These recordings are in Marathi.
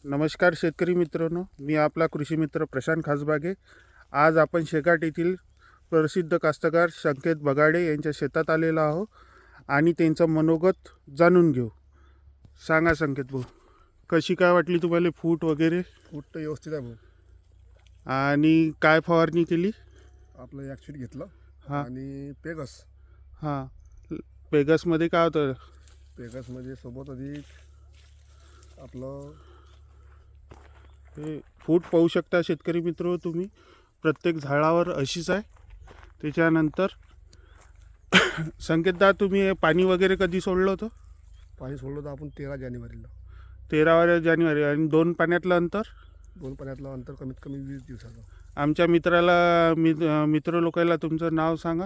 नमस्कार शेतकरी मित्रांनो, मी आपला कृषी मित्र प्रशांत खासबागे. आज आपण शेकाट येथील प्रसिद्ध कास्तकार संकेत बगाडे यांच्या शेतात आलेलो आहोत आणि त्यांचं मनोगत जाणून घेऊ. सांगा संकेत भाऊ, कशी काय वाटली तुम्हाला फूट वगैरे? फूट तर व्यवस्थित आहे भाऊ. आणि काय फवारणी केली? आपलं ॲक्सिड घेतलं हां आणि पेगस. हां, पेगसमध्ये काय होतं? पेगसमध्ये सोबत अधिक आपलं हे फूट पाहू शकता शेतकरी मित्र तुम्ही, प्रत्येक झाडावर अशीच आहे. त्याच्यानंतर संकेतदा, तुम्ही हे पाणी वगैरे कधी सोडलं होतं? पाणी सोडलं तर आपण 13 जानेवारीला. 13 जानेवारी. आणि 2 पाण्यातलं अंतर? 2 पाण्यातलं अंतर कमीत कमी 20 दिवसाचं. आमच्या मित्र लोकांना तुमचं नाव सांगा.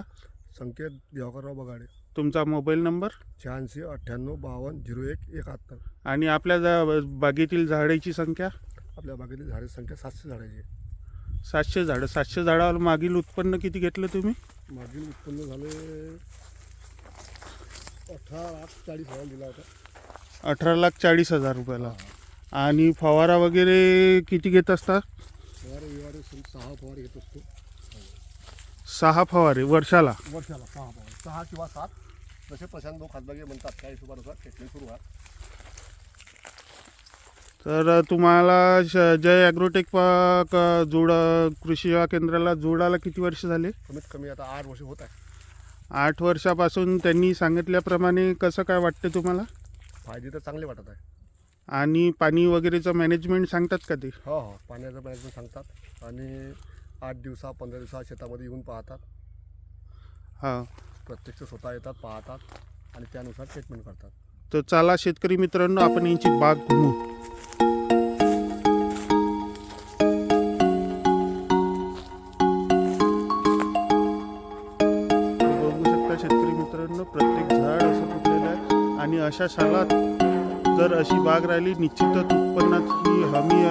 संकेत दिवाकरराव बगाडे. तुमचा मोबाईल नंबर? 86 98 52 01 71. आणि आपल्या बागेतील झाडाची संख्या? आपल्या बागेतील झाडाची संख्या 700 झाडाची आहे. 700 झाडं. 700 झाडावर मागील उत्पन्न किती घेतलं तुम्ही? मागील उत्पन्न झाले 18,40,000 दिला होता. 18,40,000 रुपयाला. आणि फवारा वगैरे किती घेत असता? फवारे 6 फवारे घेत असतो. 6 फवारे वर्षाला? वर्षाला 6 फवारे, 6 किंवा 7 जसे प्रशांत भाऊ खासबागे म्हणतात त्या हिशोबानुसार टेक्निक सुरू आहे. तर तुम्हाला जय ॲग्रोटेक जोड कृषी सेवा केंद्राला जोडायला किती वर्ष झाले? कमीत कमी आता 8 वर्ष होत आहे. 8 वर्षापासून त्यांनी सांगितल्याप्रमाणे कसं काय वाटते तुम्हाला? फायदे तर चांगले वाटत आहे. आणि पाणी वगैरेचं मॅनेजमेंट सांगतात का ते? हो हो, पाण्याचं मॅनेजमेंट सांगतात आणि 8 दिवसा 15 दिवसा शेतामध्ये येऊन पाहतात. हां, प्रत्यक्ष स्वतः येतात, पाहतात आणि त्यानुसार ट्रीटमेंट करतात. तर चला शेतकरी मित्रांनो, आपण यांची बाग घुमू. बघू शकता शेतकरी मित्रांनो, प्रत्येक झाड असं फुटलेलं आहे. आणि अशा सालात जर अशी बाग राहिली, निश्चितच उत्पन्नाची हमी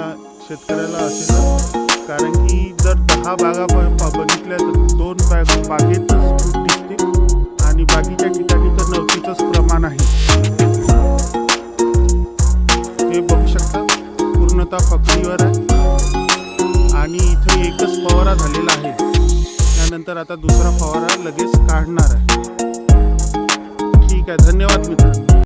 शेतकऱ्याला असेल. कारण की जर 10 बागा बघितल्या तर 2 बागेतच फूट दिसते आणि बाकीच्या ठिकाणी तर 9च प्रमाण आहे. हे बघू शकता, पूर्णतः फकलीवर आहे आणि इथे एकच फवारा झालेला आहे. त्यानंतर आता दुसरा फवारा लगेच काढणार आहे. ठीक आहे, धन्यवाद मित्रांनो.